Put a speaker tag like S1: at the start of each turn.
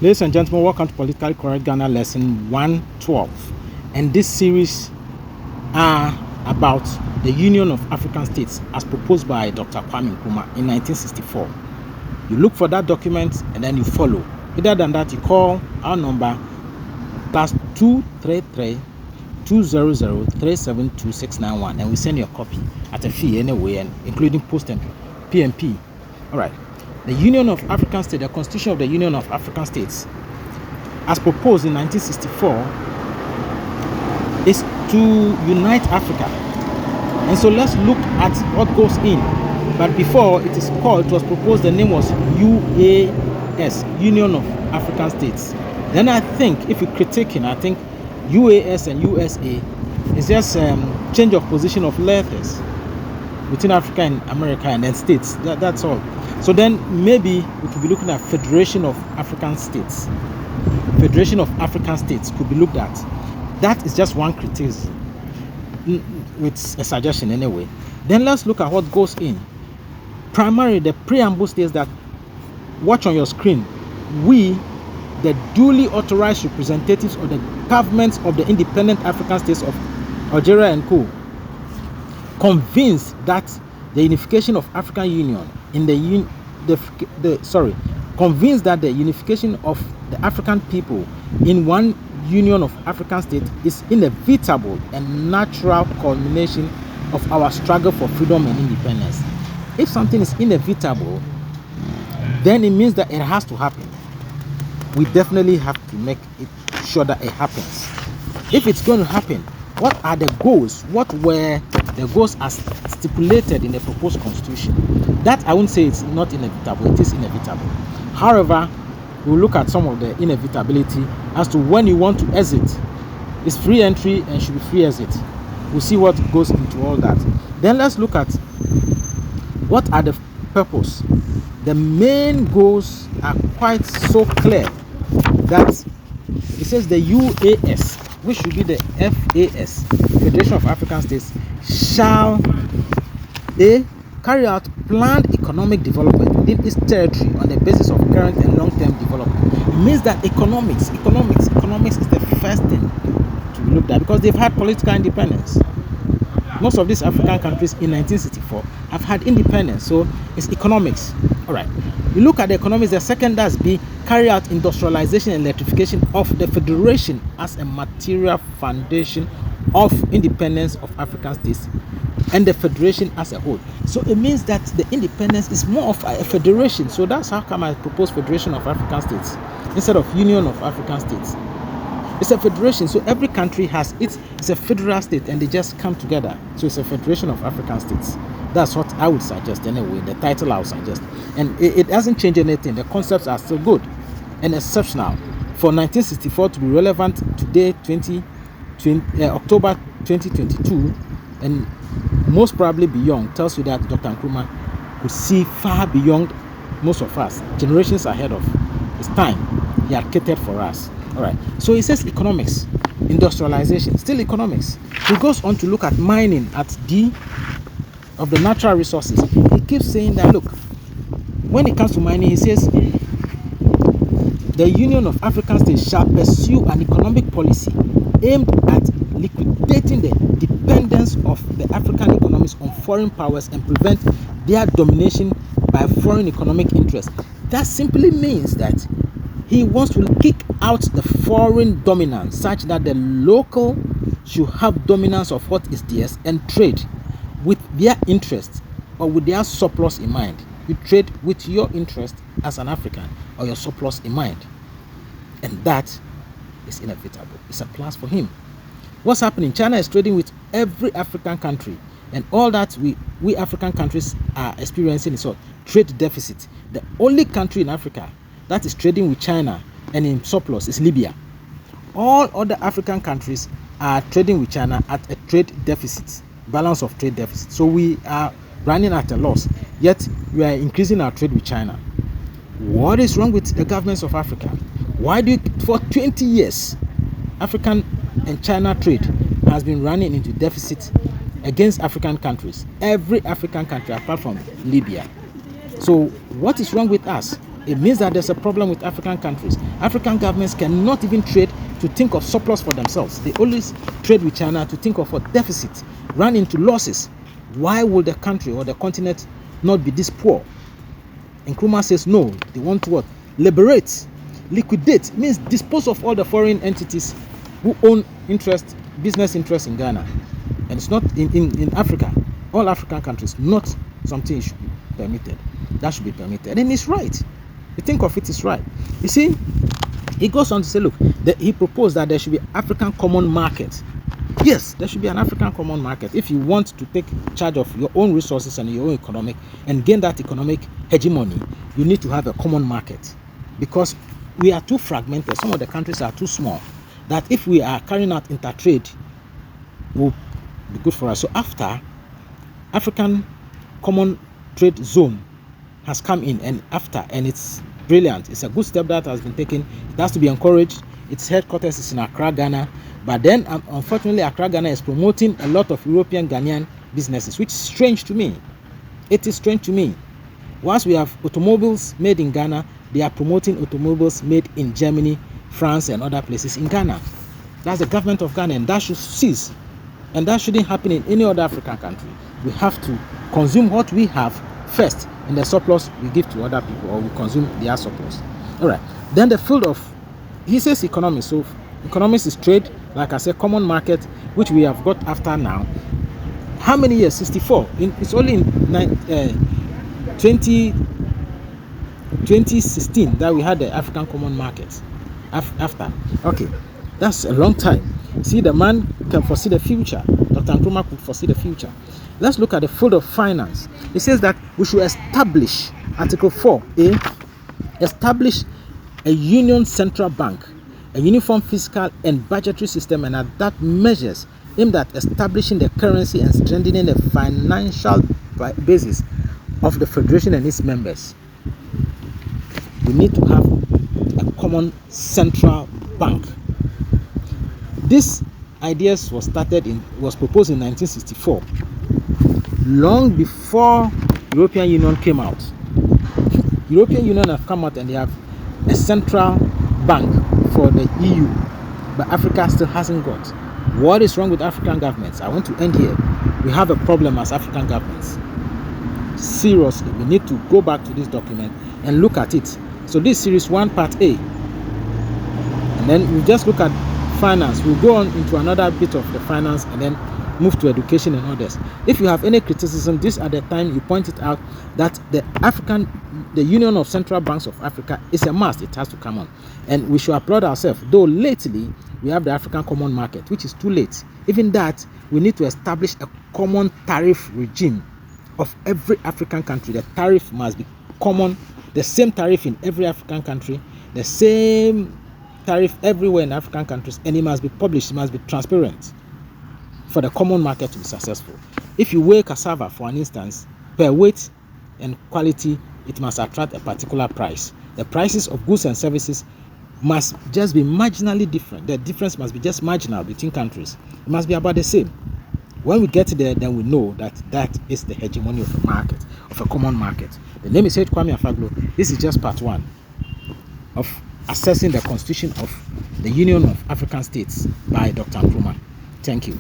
S1: Ladies and gentlemen, welcome to Politically Correct Ghana Lesson 112. And this series are about the Union of African States as proposed by Dr. Nkrumah in 1964. You look for that document and then you follow. Other than that, you call our number +233 200 372 691 and we send you a copy at a fee anyway, and including post and PMP. All right. The Union of African States, the Constitution of the Union of African States, as proposed in 1964, is to unite Africa. And so let's look at what goes in. But before it was proposed, the name was UAS, Union of African States. Then I think, if you're critiquing, I think UAS and USA is just change of position of letters between Africa and America and then states. That's all. So then maybe we could be looking at Federation of African States. Federation of African States could be looked at. That is just one criticism, with a suggestion anyway. Then let's look at what goes in. Primarily, the preamble states that, watch on your screen, we, the duly authorized representatives of the governments of the independent African states of Algeria and Co., convinced that the unification of African Union convinced that the unification of the African people in one Union of African States is inevitable and natural culmination of our struggle for freedom and independence. If something is inevitable, then it means that it has to happen. We definitely have to make it sure that it happens. If it's going to happen, what are the goals? What were the goals as stipulated in the proposed constitution? That I won't say it's not inevitable, it is inevitable. However, we'll look at some of the inevitability as to when you want to exit. It's free entry and should be free exit. We'll see what goes into all that. Then let's look at what are the purpose. The main goals are quite so clear that it says the UAS, which should be the FAS, Federation of African States, shall carry out planned economic development within its territory on the basis of current and long-term development. It means that economics is the first thing to be looked at, because they've had political independence. Most of these African countries in 1964 have had independence, so it's economics. All right. We look at the economics. The second does be carry out industrialization and electrification of the federation as a material foundation of independence of African states and the federation as a whole. So it means that the independence is more of a federation. So that's how come I propose Federation of African States instead of Union of African States. It's a federation, so every country has it's a federal state and they just come together. So it's a Federation of African States. That's what I would suggest anyway, the title I would suggest. And it doesn't change anything. The concepts are still good and exceptional. For 1964 to be relevant today, October 2022, and most probably beyond, tells you that Dr. Nkrumah could see far beyond most of us, generations ahead of. It's time. He had catered for us. All right. So he says economics, industrialization, still economics. He goes on to look at mining at D of the natural resources. He keeps saying that, look, when it comes to mining, he says the Union of African States shall pursue an economic policy aimed at liquidating the dependence of the African economies on foreign powers and prevent their domination by foreign economic interests. That simply means that he wants to kick out the foreign dominance such that the local should have dominance of what is theirs and trade with their interests or with their surplus in mind. You trade with your interest as an African or your surplus in mind. And that is inevitable. It's a plus for him. What's happening? China is trading with every African country, and all that we African countries are experiencing is a trade deficit. The only country in Africa that is trading with China and in surplus is Libya. All other African countries are trading with China at a trade deficit, balance of trade deficit. So we are running at a loss, yet we are increasing our trade with China. What is wrong with the governments of Africa? Why do for 20 years African and China trade has been running into deficit against African countries, every African country apart from Libya? So what is wrong with us? It means that there's a problem with African countries. African governments cannot even trade to think of surplus for themselves. They always trade with China to think of a deficit, run into losses. Why would the country or the continent not be this poor? Nkrumah says no, they want to what? Liberate, liquidate, means dispose of all the foreign entities who own business interests in Ghana. And it's not in Africa, all African countries, not something should be permitted. That should be permitted. And it's right. You think of it, is right. You see, he goes on to say, look, he proposed that there should be African common market. Yes, there should be an African common market. If you want to take charge of your own resources and your own economic and gain that economic hegemony, you need to have a common market, because we are too fragmented. Some of the countries are too small that if we are carrying out intertrade, it will be good for us. So after African common trade zone has come in, and it's brilliant. It's a good step that has been taken. It has to be encouraged. Its headquarters is in Accra, Ghana. But then, unfortunately, Accra, Ghana is promoting a lot of European Ghanaian businesses, which is strange to me. It is strange to me. Once we have automobiles made in Ghana, they are promoting automobiles made in Germany, France, and other places in Ghana. That's the government of Ghana, and that should cease. And that shouldn't happen in any other African country. We have to consume what we have first, and the surplus we give to other people, or we consume their surplus. All right. Then the field of, he says economics. So economics is trade, like I said, common market, which we have got after now. How many years? 64. It's only in 2016 that we had the African common market. After. Okay. That's a long time. See, the man can foresee the future. Dr. Nkrumah could foresee the future. Let's look at the field of finance. It says that we should establish, Article 4A, establish a union central bank, a uniform fiscal and budgetary system, and adapt measures aimed at establishing the currency and strengthening the financial basis of the federation and its members. We need to have a common central bank. This ideas was proposed in 1964, long before European Union came out. European Union have come out and they have a central bank for the EU, but Africa still hasn't got. What is wrong with African governments? I want to end here. We have a problem as African governments. Seriously, we need to go back to this document and look at it. So this series 1 part A, and then we just look at finance. We'll go on into another bit of the finance and then move to education and others. If you have any criticism, this at the time you point it out that the Union of Central Banks of Africa is a must. It has to come on, and we should applaud ourselves. Though lately we have the African Common Market, which is too late. Even that, we need to establish a common tariff regime of every African country. The tariff must be common, the same tariff in every African country, the same tariff everywhere in African countries, and it must be published, it must be transparent for the common market to be successful. If you weigh cassava, for an instance, per weight and quality, it must attract a particular price. The prices of goods and services must just be marginally different. The difference must be just marginal between countries. It must be about the same. When we get there, then we know that that is the hegemony of a market, of a common market. The name is Kwame Afaglo. This is just part 1 of assessing the constitution of the Union of African States by Dr. Nkrumah. Thank you.